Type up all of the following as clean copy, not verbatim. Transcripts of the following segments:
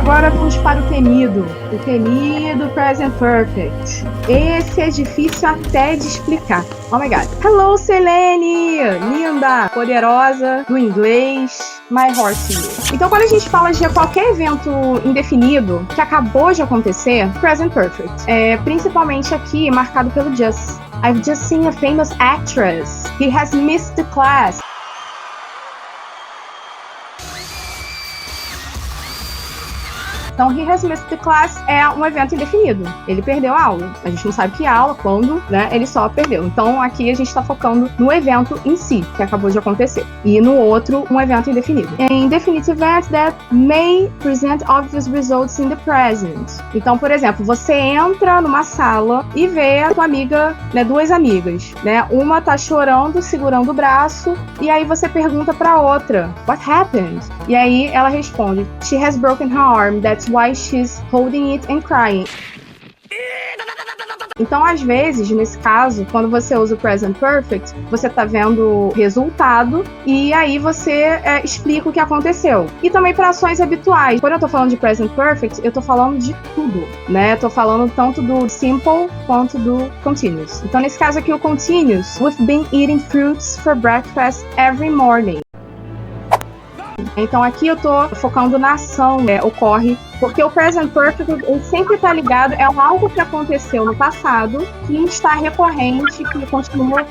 agora vamos para o temido Present Perfect. Esse é difícil até de explicar. Oh my god. Hello, Selene! Linda, poderosa, do inglês, my horse you. Então, quando a gente fala de qualquer evento indefinido que acabou de acontecer, Present Perfect. Principalmente aqui, marcado pelo just. I've just seen a famous actress. He has missed the class. Então, he has missed the class é um evento indefinido. Ele perdeu a aula. A gente não sabe que aula, quando, né? Ele só perdeu. Então, aqui a gente está focando no evento em si, que acabou de acontecer. E no outro, um evento indefinido. Indefinite events that may present obvious results in the present. Então, por exemplo, você entra numa sala e vê a tua amiga, né? Duas amigas, né? Uma tá chorando, segurando o braço, e aí você pergunta pra outra, what happened? E aí ela responde, she has broken her arm, that's why she's holding it and crying. Então, às vezes, nesse caso, quando você usa o Present Perfect, você tá vendo o resultado e aí você explica o que aconteceu. E também para ações habituais. Quando eu tô falando de Present Perfect, eu tô falando de tudo, né? Eu tô falando tanto do Simple quanto do Continuous. Então, nesse caso aqui, o Continuous, we've been eating fruits for breakfast every morning. Então aqui eu tô focando na ação, né, ocorre, porque o Present Perfect ele sempre está ligado, é algo que aconteceu no passado, que está recorrente, que continua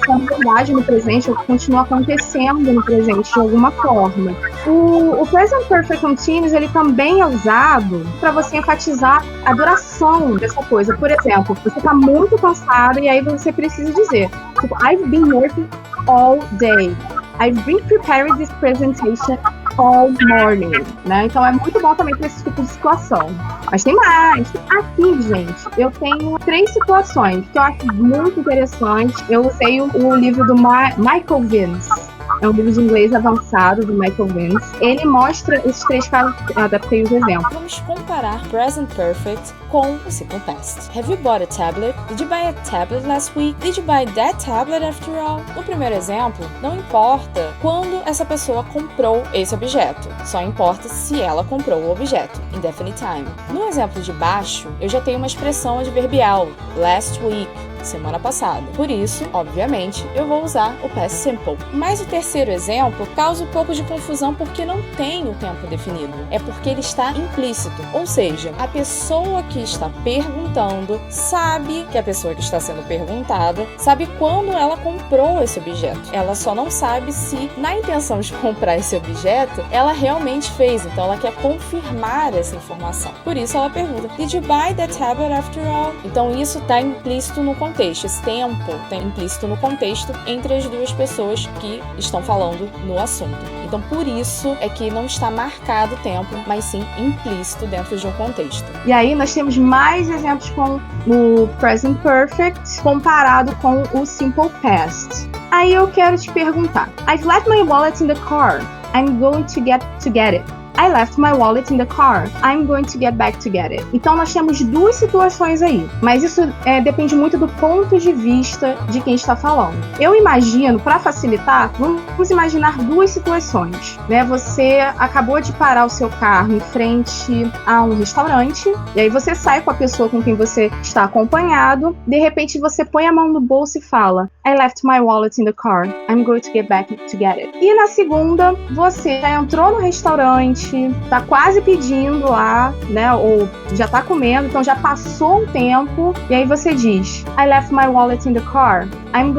sendo verdade no presente, ou que continua acontecendo no presente de alguma forma. O Present Perfect Continuous, ele também é usado para você enfatizar a duração dessa coisa. Por exemplo, você está muito cansado e aí você precisa dizer, tipo, I've been working all day. I've been preparing this presentation all morning, né? Então é muito bom também para esse tipo de situação. Mas tem mais. Aqui, gente, eu tenho 3 situações que eu acho muito interessantes. Eu usei o livro do Michael Vince. É um livro de inglês avançado do Michael Vince. Ele mostra esses 3 casos, adaptei os exemplos. Vamos comparar Present Perfect com o Simple Past. Have you bought a tablet? Did you buy a tablet last week? Did you buy that tablet after all? No primeiro exemplo, não importa quando essa pessoa comprou esse objeto. Só importa se ela comprou o objeto. Indefinite time. No exemplo de baixo, eu já tenho uma expressão adverbial. Last week. Semana passada. Por isso, obviamente, eu vou usar o past simple. Mas o terceiro exemplo causa um pouco de confusão porque não tem o tempo definido. É porque ele está implícito. Ou seja, a pessoa que está perguntando sabe que a pessoa que está sendo perguntada sabe quando ela comprou esse objeto. Ela só não sabe se, na intenção de comprar esse objeto, ela realmente fez. Então, ela quer confirmar essa informação. Por isso, ela pergunta, Did you buy that tablet after all? Então, isso está implícito no contexto. Esse tempo está implícito no contexto entre as duas pessoas que estão falando no assunto. Então, por isso é que não está marcado o tempo, mas sim implícito dentro de um contexto. E aí, nós temos mais exemplos com o Present Perfect comparado com o Simple Past. Aí eu quero te perguntar. I've left my wallet in the car. I'm going to get it. I left my wallet in the car. I'm going to get back to get it. Então, nós temos 2 situações aí. Mas isso depende muito do ponto de vista de quem está falando. Eu imagino, para facilitar, vamos imaginar 2 situações. Né? Você acabou de parar o seu carro em frente a um restaurante. E aí você sai com a pessoa com quem você está acompanhado. De repente, você põe a mão no bolso e fala I left my wallet in the car. I'm going to get back to get it. E na segunda, você já entrou no restaurante, tá quase pedindo lá, né, ou já tá comendo, então já passou um tempo, e aí você diz, I left my wallet in the car, I'm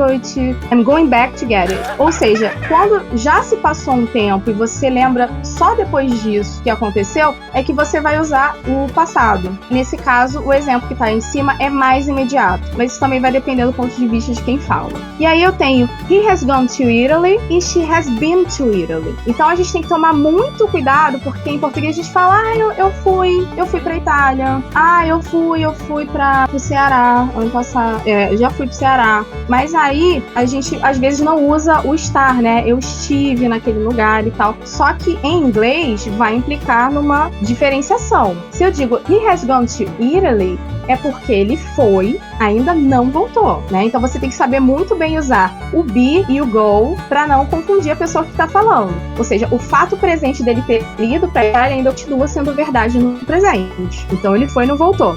going back to get it. Ou seja, quando já se passou um tempo e você lembra só depois disso que aconteceu, é que você vai usar o passado. Nesse caso, o exemplo que tá aí em cima é mais imediato, mas isso também vai depender do ponto de vista de quem fala. E aí eu tenho, he has gone to Italy e she has been to Italy. Então a gente tem que tomar muito cuidado, porque em português a gente fala, eu fui pra Itália, eu fui pro Ceará, ano passado, já fui pro Ceará, mas aí a gente às vezes não usa o estar, né, eu estive naquele lugar e tal, só que em inglês vai implicar numa diferenciação. Se eu digo, he has gone to Italy, é porque ele foi, ainda não voltou, né? Então você tem que saber muito bem usar o be e o go para não confundir a pessoa que tá falando. Ou seja, o fato presente dele ter ido para ele ainda continua sendo verdade no presente. Então ele foi e não voltou.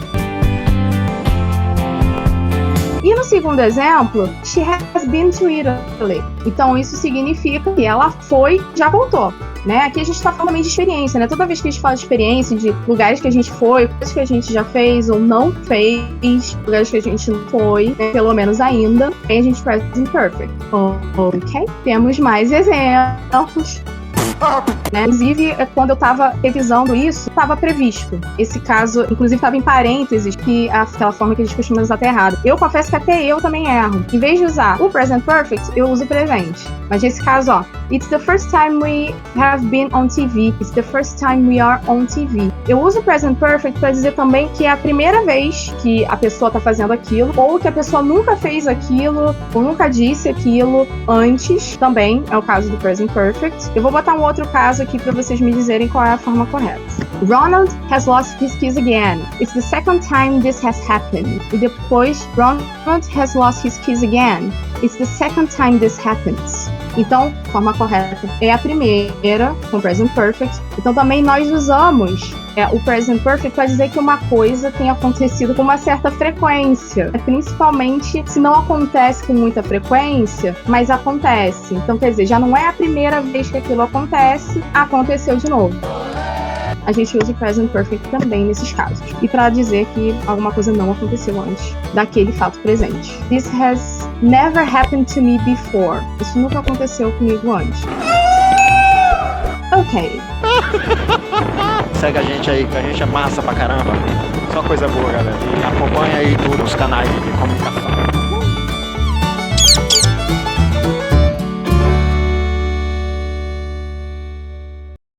E no segundo exemplo, she has been to Italy. Então isso significa que ela foi e já voltou. Né? Aqui a gente está falando também de experiência, né? Toda vez que a gente fala de experiência, de lugares que a gente foi, coisas que a gente já fez ou não fez, lugares que a gente não foi, né? Pelo menos ainda, aí a gente faz imperfect. Ok? Temos mais exemplos. Né? Inclusive, quando eu tava revisando isso, estava previsto. Esse caso, inclusive, estava em parênteses, que aquela forma que a gente costuma usar tá errada. Eu confesso que até eu também erro. Em vez de usar o present perfect, eu uso o presente. Mas nesse caso, ó, it's the first time we have been on TV. It's the first time we are on TV. Eu uso o present perfect para dizer também que é a primeira vez que a pessoa tá fazendo aquilo, ou que a pessoa nunca fez aquilo, ou nunca disse aquilo antes. Também é o caso do present perfect. Eu vou botar um outro caso aqui para vocês me dizerem qual é a forma correta. Ronald has lost his keys again. It's the second time this has happened. E depois, Ronald has lost his keys again. It's the second time this happens. Então, forma correta é a primeira, com present perfect. Então também nós usamos o present perfect para dizer que uma coisa tem acontecido com uma certa frequência. Principalmente se não acontece com muita frequência, mas acontece. Então, quer dizer, já não é a primeira vez que aquilo acontece, aconteceu de novo. A gente usa o present perfect também nesses casos. E para dizer que alguma coisa não aconteceu antes daquele fato presente. This has never happened to me before. Isso nunca aconteceu comigo antes. Ok. Segue a gente aí, que a gente é massa pra caramba. Só coisa boa, galera. E acompanha aí todos os canais de comunicação.